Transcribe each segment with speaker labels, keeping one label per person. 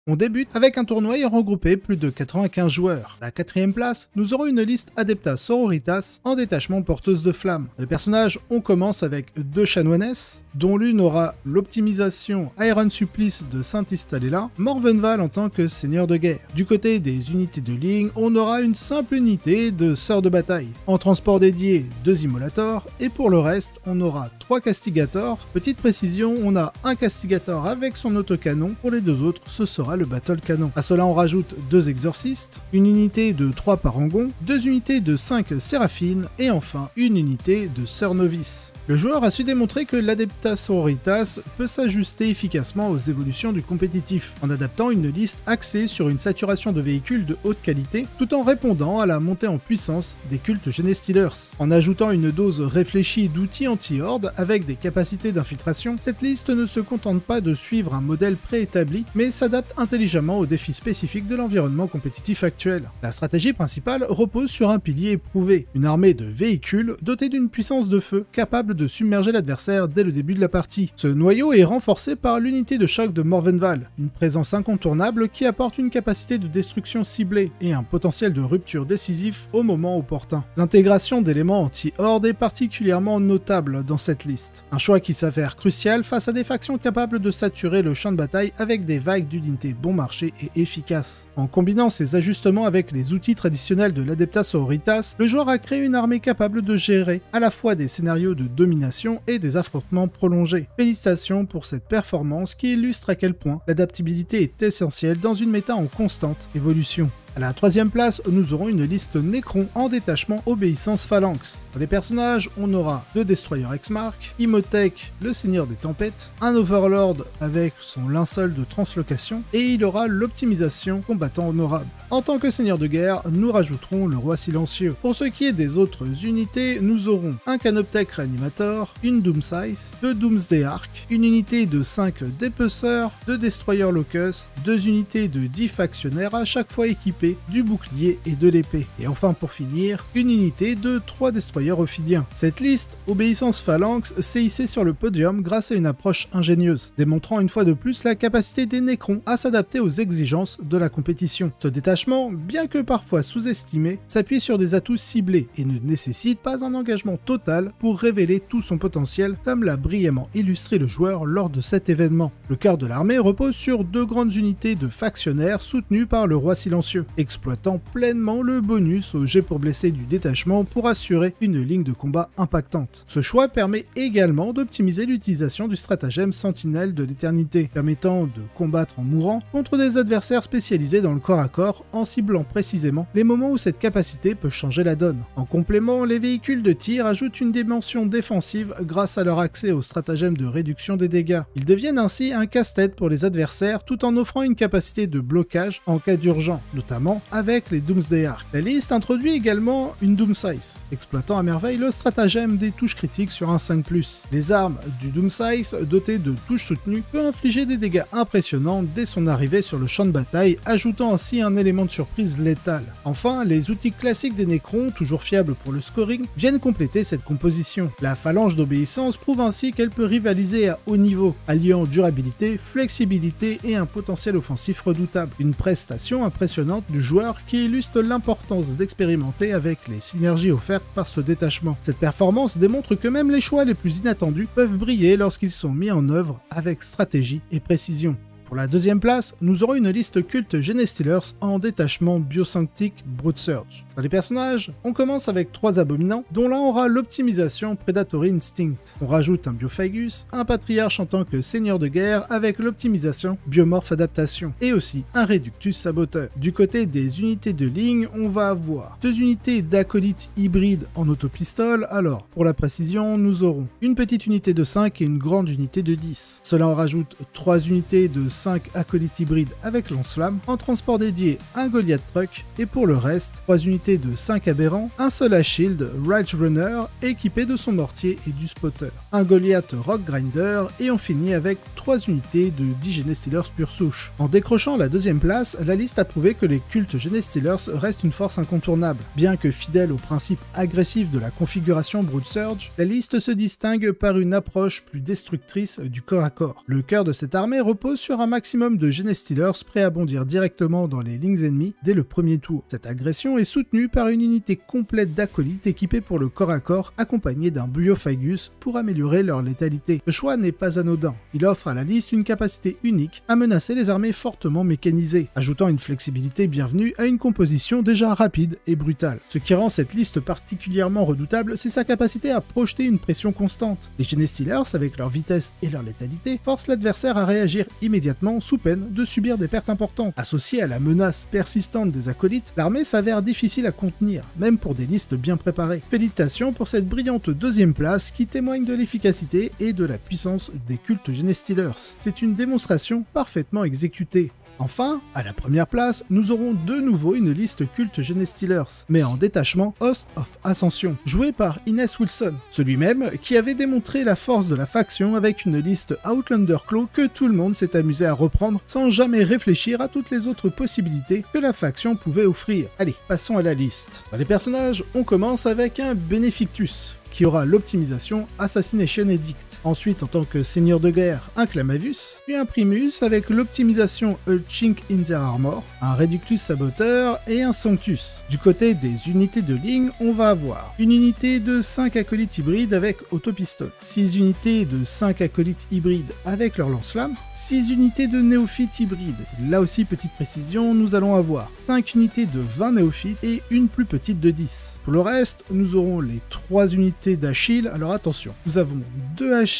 Speaker 1: On débute avec un tournoi ayant regroupé plus de 95 joueurs. À la 4ème place, nous aurons une liste Adepta Sororitas en détachement porteuse de flammes. Les personnages, on commence avec deux chanoinesses, dont l'une aura l'optimisation Iron Supplice de Saint-Istalella, Morvenval en tant que seigneur de guerre. Du côté des unités de ligne, on aura une simple unité de sœurs de bataille. En transport dédié, 2 Immolators, et pour le reste, on aura 3 Castigators. Petite précision, on a un Castigator avec son autocanon, pour les deux autres, ce sera le Battle Canon. À cela, on rajoute 2 Exorcistes, une unité de 3 Parangons, 2 unités de 5 Séraphines, et enfin une unité de Sœurs Novices. Le joueur a su démontrer que l'Adepta Sororitas peut s'ajuster efficacement aux évolutions du compétitif, en adaptant une liste axée sur une saturation de véhicules de haute qualité, tout en répondant à la montée en puissance des cultes Genestealers. En ajoutant une dose réfléchie d'outils anti-horde avec des capacités d'infiltration, cette liste ne se contente pas de suivre un modèle préétabli, mais s'adapte intelligemment aux défis spécifiques de l'environnement compétitif actuel. La stratégie principale repose sur un pilier éprouvé, une armée de véhicules dotée d'une puissance de feu capable de submerger l'adversaire dès le début de la partie. Ce noyau est renforcé par l'unité de choc de Morvenval, une présence incontournable qui apporte une capacité de destruction ciblée et un potentiel de rupture décisif au moment opportun. L'intégration d'éléments anti-horde est particulièrement notable dans cette liste. Un choix qui s'avère crucial face à des factions capables de saturer le champ de bataille avec des vagues d'unités bon marché et efficaces. En combinant ces ajustements avec les outils traditionnels de l'Adepta Sororitas, le joueur a créé une armée capable de gérer à la fois des scénarios de domination et des affrontements prolongés. Félicitations pour cette performance qui illustre à quel point l'adaptabilité est essentielle dans une méta en constante évolution. À la 3ème place, nous aurons une liste Necron en détachement Obéissance Phalanx. Pour les personnages, on aura 2 Destroyers Exmark, Imhotep, le Seigneur des Tempêtes, un Overlord avec son linceul de translocation, et il aura l'optimisation Combattant Honorable. En tant que Seigneur de guerre, nous rajouterons le Roi Silencieux. Pour ce qui est des autres unités, nous aurons un Canoptech Reanimator, une Doomslice, 2 Doomsday Ark, une unité de 5 Dépeceurs, 2 Destroyers Locust, 2 unités de 10 factionnaires à chaque fois équipés du bouclier et de l'épée. Et enfin pour finir, une unité de 3 destroyers ophidiens. Cette liste, Obéissance Phalanx, s'est hissée sur le podium grâce à une approche ingénieuse, démontrant une fois de plus la capacité des Necrons à s'adapter aux exigences de la compétition. Ce détachement, bien que parfois sous-estimé, s'appuie sur des atouts ciblés et ne nécessite pas un engagement total pour révéler tout son potentiel, comme l'a brillamment illustré le joueur lors de cet événement. Le cœur de l'armée repose sur 2 grandes unités de factionnaires soutenues par le Roi Silencieux, exploitant pleinement le bonus au jet pour blesser du détachement pour assurer une ligne de combat impactante. Ce choix permet également d'optimiser l'utilisation du stratagème Sentinelle de l'Éternité, permettant de combattre en mourant contre des adversaires spécialisés dans le corps à corps en ciblant précisément les moments où cette capacité peut changer la donne. En complément, les véhicules de tir ajoutent une dimension défensive grâce à leur accès au stratagème de réduction des dégâts. Ils deviennent ainsi un casse-tête pour les adversaires tout en offrant une capacité de blocage en cas d'urgence, notamment avec les Doomsday Ark. La liste introduit également une Doomslice, exploitant à merveille le stratagème des touches critiques sur un 5+. Les armes du Doomslice, dotées de touches soutenues, peuvent infliger des dégâts impressionnants dès son arrivée sur le champ de bataille, ajoutant ainsi un élément de surprise létal. Enfin, les outils classiques des Necrons, toujours fiables pour le scoring, viennent compléter cette composition. La phalange d'obéissance prouve ainsi qu'elle peut rivaliser à haut niveau, alliant durabilité, flexibilité et un potentiel offensif redoutable. Une prestation impressionnante du joueur qui illustre l'importance d'expérimenter avec les synergies offertes par ce détachement. Cette performance démontre que même les choix les plus inattendus peuvent briller lorsqu'ils sont mis en œuvre avec stratégie et précision. Pour la 2ème place, nous aurons une liste culte Genestealers en détachement Biosanctic Broodsurge. Dans les personnages, on commence avec 3 abominants, dont l'un aura l'optimisation Predatory Instinct. On rajoute un Biophagus, un Patriarche en tant que seigneur de guerre avec l'optimisation Biomorph Adaptation, et aussi un Reductus Saboteur. Du côté des unités de ligne, on va avoir 2 unités d'acolytes hybrides en autopistole. Alors, pour la précision, nous aurons une petite unité de 5 et une grande unité de 10. Cela en rajoute 3 unités de 5 acolytes hybrides avec lance-flamme, en transport dédié un Goliath Truck, et pour le reste, 3 unités de 5 aberrants, un seul Shield Rage Runner équipé de son mortier et du spotter, un Goliath Rock Grinder, et on finit avec 3 unités de 10 Genestealers pure souche. En décrochant la 2ème place, la liste a prouvé que les cultes Genestealers restent une force incontournable. Bien que fidèle au principe agressif de la configuration Broodsurge, la liste se distingue par une approche plus destructrice du corps à corps. Le cœur de cette armée repose sur un un maximum de Genestealers prêts à bondir directement dans les lignes ennemies dès le premier tour. Cette agression est soutenue par une unité complète d'acolytes équipés pour le corps à corps, accompagnée d'un Buophagus pour améliorer leur létalité. Le choix n'est pas anodin, il offre à la liste une capacité unique à menacer les armées fortement mécanisées, ajoutant une flexibilité bienvenue à une composition déjà rapide et brutale. Ce qui rend cette liste particulièrement redoutable, c'est sa capacité à projeter une pression constante. Les Genestealers, avec leur vitesse et leur létalité, forcent l'adversaire à réagir immédiatement sous peine de subir des pertes importantes. Associée à la menace persistante des acolytes, l'armée s'avère difficile à contenir, même pour des listes bien préparées. Félicitations pour cette brillante deuxième place qui témoigne de l'efficacité et de la puissance des cultes Genestealers. C'est une démonstration parfaitement exécutée. Enfin, à la première place, nous aurons de nouveau une liste culte Genestealers, mais en détachement Host of Ascension, joué par Innes Wilson, celui-même qui avait démontré la force de la faction avec une liste Outlander Claw que tout le monde s'est amusé à reprendre sans jamais réfléchir à toutes les autres possibilités que la faction pouvait offrir. Allez, passons à la liste. Dans les personnages, on commence avec un Benefictus, qui aura l'optimisation Assassination Edict. Ensuite, en tant que seigneur de guerre, un Clamavus, puis un Primus avec l'optimisation A Chink in Their Armor, un Reductus Saboteur et un Sanctus. Du côté des unités de ligne, on va avoir une unité de 5 acolytes hybrides avec autopistole, 6 unités de 5 acolytes hybrides avec leur lance-flamme, 6 unités de néophytes hybrides. Là aussi, petite précision, nous allons avoir 5 unités de 20 néophytes et une plus petite de 10. Pour le reste, nous aurons les 3 unités d'Achille. Alors attention, nous avons 2 Achille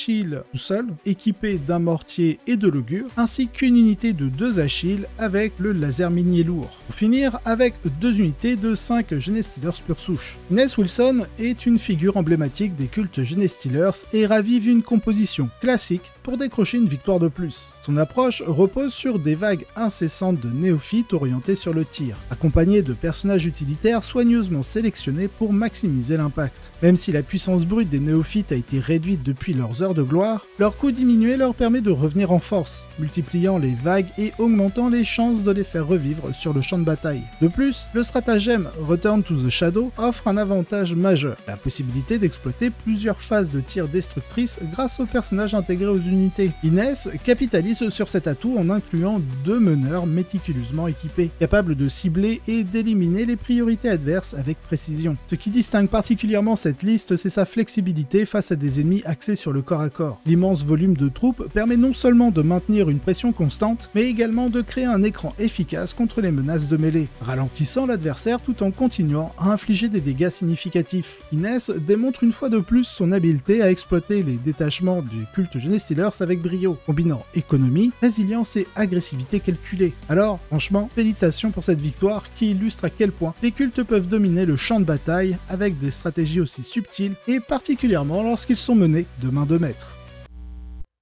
Speaker 1: tout seuls, équipés d'un mortier et de l'augure, ainsi qu'une unité de 2 Achille avec le laser minier lourd. Pour finir, avec 2 unités de 5 Genestealers pure souche. Innes Wilson est une figure emblématique des cultes Genestealers et ravive une composition classique pour décrocher une victoire de plus. Son approche repose sur des vagues incessantes de néophytes orientés sur le tir, accompagnés de personnages utilitaires soigneusement sélectionnés pour maximiser l'impact. Même si la puissance brute des néophytes a été réduite depuis leurs heures de gloire, leur coût diminué leur permet de revenir en force, multipliant les vagues et augmentant les chances de les faire revivre sur le champ de bataille. De plus, le stratagème Return to the Shadow offre un avantage majeur, la possibilité d'exploiter plusieurs phases de tir destructrices grâce aux personnages intégrés aux unités. Innes capitalise sur cet atout en incluant 2 meneurs méticuleusement équipés, capables de cibler et d'éliminer les priorités adverses avec précision. Ce qui distingue particulièrement cette liste, c'est sa flexibilité face à des ennemis axés sur le corps à corps. L'immense volume de troupes permet non seulement de maintenir une pression constante, mais également de créer un écran efficace contre les menaces de mêlée, ralentissant l'adversaire tout en continuant à infliger des dégâts significatifs. Innes démontre une fois de plus son habileté à exploiter les détachements du culte Genestealers avec brio, combinant économie, résilience et agressivité calculée. Alors, franchement, félicitations pour cette victoire qui illustre à quel point les cultes peuvent dominer le champ de bataille avec des stratégies aussi subtiles et particulièrement lorsqu'ils sont menés de main de maître.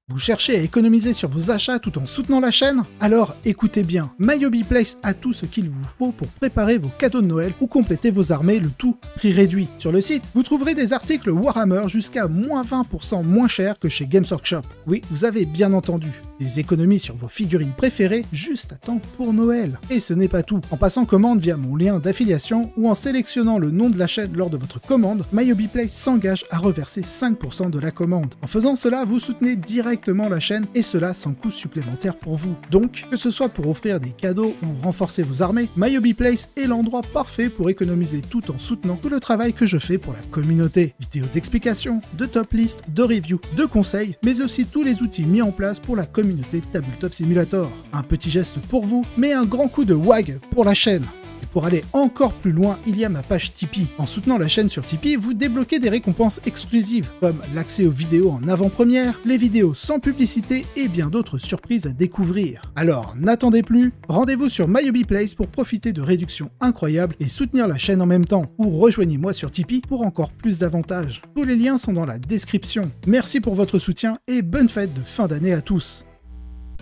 Speaker 1: Vous cherchez à économiser sur vos achats tout en soutenant la chaîne? Alors écoutez bien, MyHobby Place a tout ce qu'il vous faut pour préparer vos cadeaux de Noël ou compléter vos armées, le tout prix réduit. Sur le site, vous trouverez des articles Warhammer jusqu'à moins 20% moins chers que chez Games Workshop. Oui, vous avez bien entendu, des économies sur vos figurines préférées juste à temps pour Noël. Et ce n'est pas tout. En passant commande via mon lien d'affiliation ou en sélectionnant le nom de la chaîne lors de votre commande, MyHobby Place s'engage à reverser 5% de la commande. En faisant cela, vous soutenez directement la chaîne et cela sans coût supplémentaire pour vous. Donc, que ce soit pour offrir des cadeaux ou renforcer vos armées, MyHobby Place est l'endroit parfait pour économiser tout en soutenant tout le travail que je fais pour la communauté. Vidéos d'explications, de top list, de reviews, de conseils, mais aussi tous les outils mis en place pour la communauté Tabletop Simulator. Un petit geste pour vous, mais un grand coup de WAG pour la chaîne. Pour aller encore plus loin, il y a ma page Tipeee. En soutenant la chaîne sur Tipeee, vous débloquez des récompenses exclusives, comme l'accès aux vidéos en avant-première, les vidéos sans publicité et bien d'autres surprises à découvrir. Alors, n'attendez plus, rendez-vous sur MyHobby Place pour profiter de réductions incroyables et soutenir la chaîne en même temps, ou rejoignez-moi sur Tipeee pour encore plus d'avantages. Tous les liens sont dans la description. Merci pour votre soutien et bonne fête de fin d'année à tous.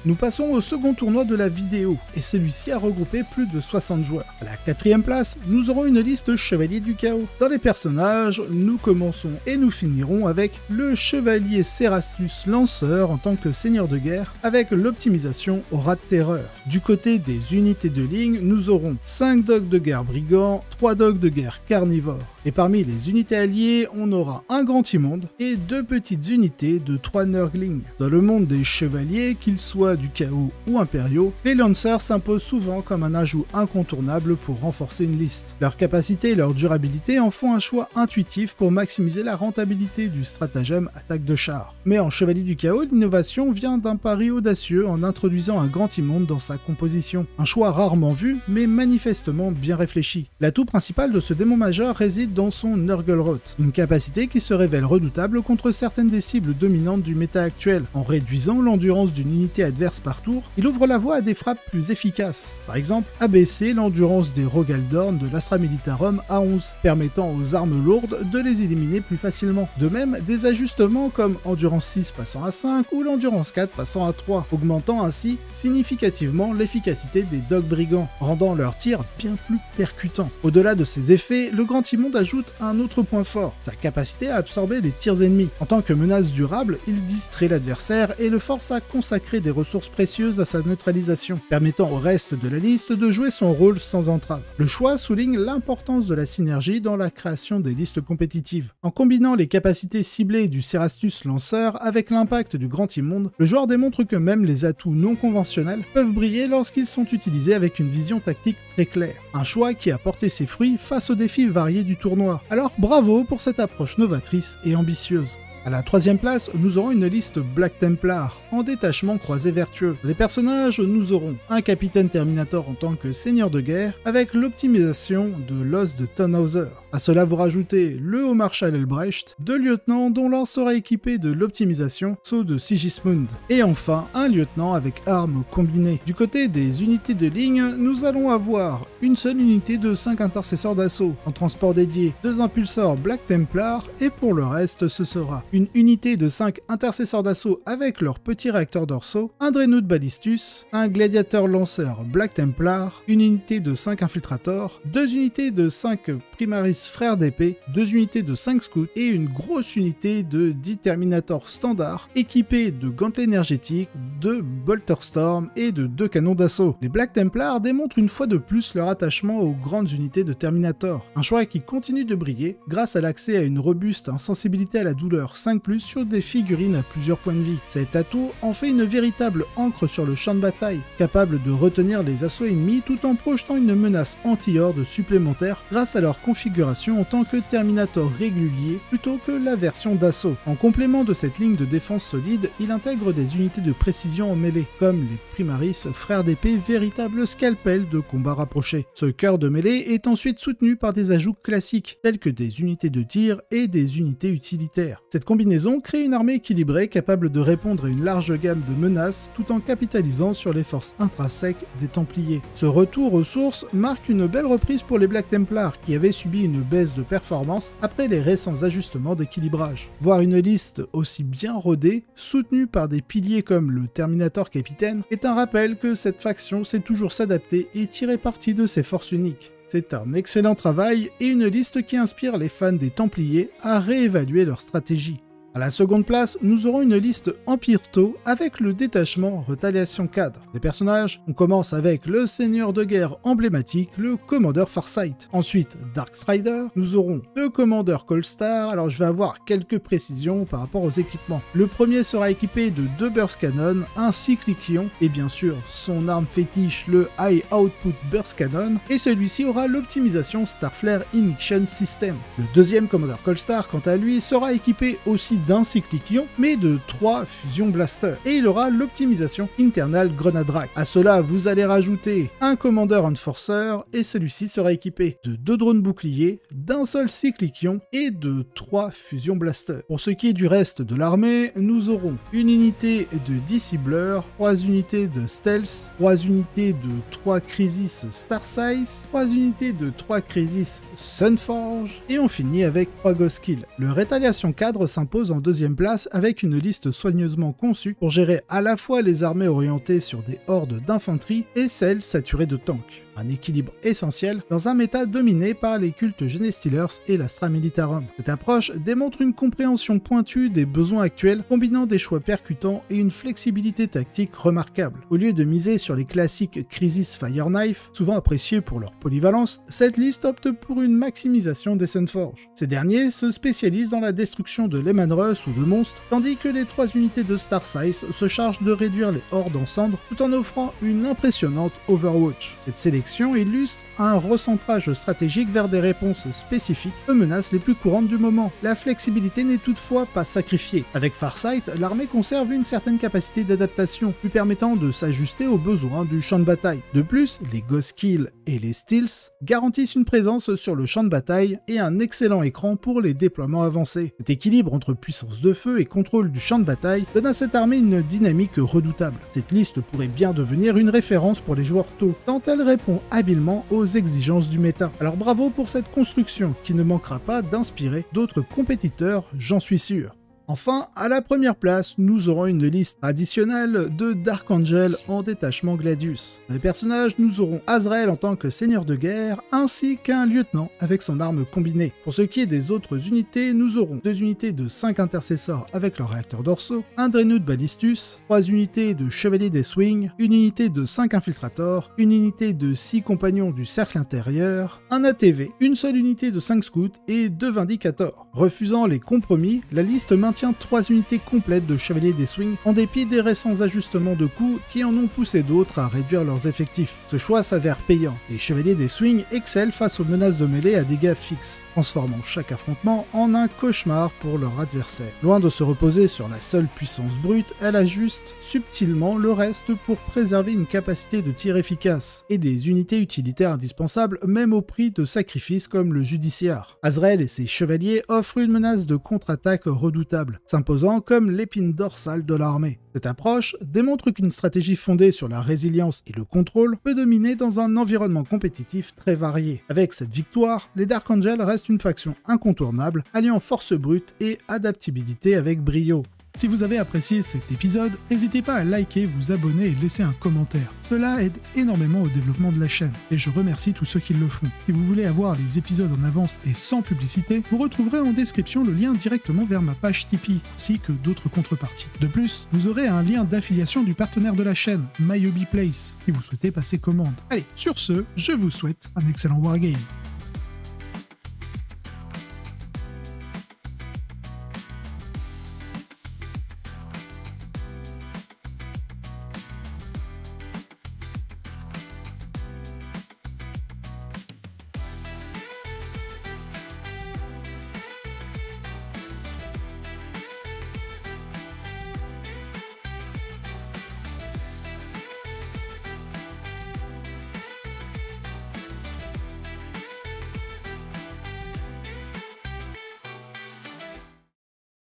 Speaker 1: Nous passons au second tournoi de la vidéo, et celui-ci a regroupé plus de 60 joueurs. À la 4e place, nous aurons une liste Chevalier du Chaos. Dans les personnages, nous commençons et nous finirons avec le Chevalier Cerastus Lanceur en tant que seigneur de guerre, avec l'optimisation Aura de Terreur. Du côté des unités de ligne, nous aurons 5 dogs de guerre brigands, 3 dogs de guerre carnivores. Et parmi les unités alliées, on aura un grand immonde et 2 petites unités de 3 nurglings. Dans le monde des chevaliers, qu'ils soient Chinois du chaos ou impériaux, les Lancers s'imposent souvent comme un ajout incontournable pour renforcer une liste. Leur capacité et leur durabilité en font un choix intuitif pour maximiser la rentabilité du stratagème attaque de char. Mais en Chevalier du Chaos, l'innovation vient d'un pari audacieux en introduisant un grand immonde dans sa composition. Un choix rarement vu, mais manifestement bien réfléchi. L'atout principal de ce démon majeur réside dans son Nurgle-Rot, une capacité qui se révèle redoutable contre certaines des cibles dominantes du méta actuel. En réduisant l'endurance d'une unité adverse par tour, il ouvre la voie à des frappes plus efficaces. Par exemple, abaisser l'endurance des Rogaldorn de l'Astra Militarum à 11, permettant aux armes lourdes de les éliminer plus facilement. De même, des ajustements comme endurance 6 passant à 5 ou l'endurance 4 passant à 3, augmentant ainsi significativement l'efficacité des Dog Brigands, rendant leurs tirs bien plus percutants. Au-delà de ces effets, le Grand Immonde ajoute un autre point fort, sa capacité à absorber les tirs ennemis. En tant que menace durable, il distrait l'adversaire et le force à consacrer des ressources précieuses à sa neutralisation, permettant au reste de la liste de jouer son rôle sans entrave. Le choix souligne l'importance de la synergie dans la création des listes compétitives. En combinant les capacités ciblées du Cerastus lanceur avec l'impact du Grand Immonde, le joueur démontre que même les atouts non conventionnels peuvent briller lorsqu'ils sont utilisés avec une vision tactique très claire. Un choix qui a porté ses fruits face aux défis variés du tournoi. Alors bravo pour cette approche novatrice et ambitieuse. À la troisième place, nous aurons une liste Black Templar, en détachement croisé vertueux. Les personnages, nous aurons un capitaine Terminator en tant que seigneur de guerre, avec l'optimisation de l'os de Tannhauser. À cela vous rajoutez le haut marshal Elbrecht, deux lieutenants dont l'un sera équipé de l'optimisation Sceau de Sigismund. Et enfin, un lieutenant avec armes combinées. Du côté des unités de ligne, nous allons avoir une seule unité de 5 intercesseurs d'assaut, en transport dédié, 2 impulseurs Black Templar, et pour le reste ce sera une unité de 5 intercesseurs d'assaut avec leurs petits réacteurs dorsaux, un Dreadnought Ballistus, un gladiateur lanceur Black Templar, une unité de 5 infiltrators, 2 unités de 5 Primaris frères d'épée, 2 unités de 5 scouts et une grosse unité de 10 Terminators standards équipés de gantelets énergétiques, de Bolterstorm et de 2 canons d'assaut. Les Black Templars démontrent une fois de plus leur attachement aux grandes unités de Terminator, un choix qui continue de briller grâce à l'accès à une robuste insensibilité à la douleur 5+, sur des figurines à plusieurs points de vie. Cet atout en fait une véritable ancre sur le champ de bataille, capable de retenir les assauts ennemis tout en projetant une menace anti-horde supplémentaire grâce à leur configuration en tant que Terminator régulier plutôt que la version d'assaut. En complément de cette ligne de défense solide, il intègre des unités de précision en mêlée, comme les Primaris frères d'épée, véritables scalpels de combat rapproché. Ce cœur de mêlée est ensuite soutenu par des ajouts classiques, tels que des unités de tir et des unités utilitaires. Cette combinaison crée une armée équilibrée capable de répondre à une large gamme de menaces tout en capitalisant sur les forces intrinsèques des Templiers. Ce retour aux sources marque une belle reprise pour les Black Templars qui avaient subi une baisse de performance après les récents ajustements d'équilibrage. Voir une liste aussi bien rodée, soutenue par des piliers comme le Terminator Capitaine, est un rappel que cette faction sait toujours s'adapter et tirer parti de ses forces uniques. C'est un excellent travail et une liste qui inspire les fans des Templiers à réévaluer leur stratégie. À la seconde place, nous aurons une liste Empire Tau avec le détachement Retaliation Cadre. Les personnages, on commence avec le seigneur de guerre emblématique, le commandeur Farsight. Ensuite, Darkstrider, nous aurons le commandeur Colstar. Alors je vais avoir quelques précisions par rapport aux équipements. Le premier sera équipé de 2 burst cannon, un cycliquion et bien sûr son arme fétiche, le High Output Burst Cannon, et celui-ci aura l'optimisation Starflare Ignition System. Le deuxième commandeur Colstar, quant à lui, sera équipé aussi d'un cycliquion, mais de 3 fusion blasters, et il aura l'optimisation Internal Grenade Rack. À cela, vous allez rajouter un commandeur Enforcer, et celui-ci sera équipé de 2 drones boucliers, d'un seul cycliquion, et de 3 fusion blasters. Pour ce qui est du reste de l'armée, nous aurons une unité de 10 cibleurs, 3 unités de stealth, 3 unités de 3 Crisis Starsize, 3 unités de 3 Crisis Sunforge, et on finit avec 3 Ghost Kills. Le Rétaliation Cadre s'impose en deuxième place avec une liste soigneusement conçue pour gérer à la fois les armées orientées sur des hordes d'infanterie et celles saturées de tanks. un équilibre essentiel dans un méta dominé par les cultes Genestealers et l'Astra Militarum. Cette approche démontre une compréhension pointue des besoins actuels, combinant des choix percutants et une flexibilité tactique remarquable. Au lieu de miser sur les classiques Crisis Fire Knife, souvent appréciés pour leur polyvalence, cette liste opte pour une maximisation des Sunforge. Ces derniers se spécialisent dans la destruction de Lehman Russ ou de monstres, tandis que les 3 unités de Starsize se chargent de réduire les hordes en cendres tout en offrant une impressionnante Overwatch. Cette sélection illustre un recentrage stratégique vers des réponses spécifiques aux menaces les plus courantes du moment. La flexibilité n'est toutefois pas sacrifiée. Avec Farsight, l'armée conserve une certaine capacité d'adaptation, lui permettant de s'ajuster aux besoins du champ de bataille. De plus, les Ghost Kills et les Stealths garantissent une présence sur le champ de bataille et un excellent écran pour les déploiements avancés. Cet équilibre entre puissance de feu et contrôle du champ de bataille donne à cette armée une dynamique redoutable. Cette liste pourrait bien devenir une référence pour les joueurs tôt, tant elle répond habilement aux exigences du méta. Alors bravo pour cette construction qui ne manquera pas d'inspirer d'autres compétiteurs, j'en suis sûr. Enfin, à la première place, nous aurons une liste additionnelle de Dark Angel en détachement Gladius. Dans les personnages, nous aurons Azrael en tant que seigneur de guerre, ainsi qu'un lieutenant avec son arme combinée. Pour ce qui est des autres unités, nous aurons 2 unités de 5 intercesseurs avec leurs réacteurs dorsaux, un Dreadnought Ballistus, 3 unités de Chevalier des Swings, une unité de 5 infiltrators, une unité de 6 compagnons du cercle intérieur, un ATV, une seule unité de 5 scouts et 2 Vindicators. Refusant les compromis, la liste maintient 3 unités complètes de Chevaliers des Swings en dépit des récents ajustements de coûts qui en ont poussé d'autres à réduire leurs effectifs. Ce choix s'avère payant. Les Chevaliers des Swings excellent face aux menaces de mêlée à dégâts fixes, transformant chaque affrontement en un cauchemar pour leur adversaire. Loin de se reposer sur la seule puissance brute, elle ajuste subtilement le reste pour préserver une capacité de tir efficace et des unités utilitaires indispensables même au prix de sacrifices comme le Judiciaire. Azrael et ses chevaliers offrent une menace de contre-attaque redoutable, s'imposant comme l'épine dorsale de l'armée. Cette approche démontre qu'une stratégie fondée sur la résilience et le contrôle peut dominer dans un environnement compétitif très varié. Avec cette victoire, les Dark Angels restent une faction incontournable, alliant force brute et adaptabilité avec brio. Si vous avez apprécié cet épisode, n'hésitez pas à liker, vous abonner et laisser un commentaire. Cela aide énormément au développement de la chaîne, et je remercie tous ceux qui le font. Si vous voulez avoir les épisodes en avance et sans publicité, vous retrouverez en description le lien directement vers ma page Tipeee, ainsi que d'autres contreparties. De plus, vous aurez un lien d'affiliation du partenaire de la chaîne, My Hobby Place, si vous souhaitez passer commande. Allez, sur ce, je vous souhaite un excellent wargame.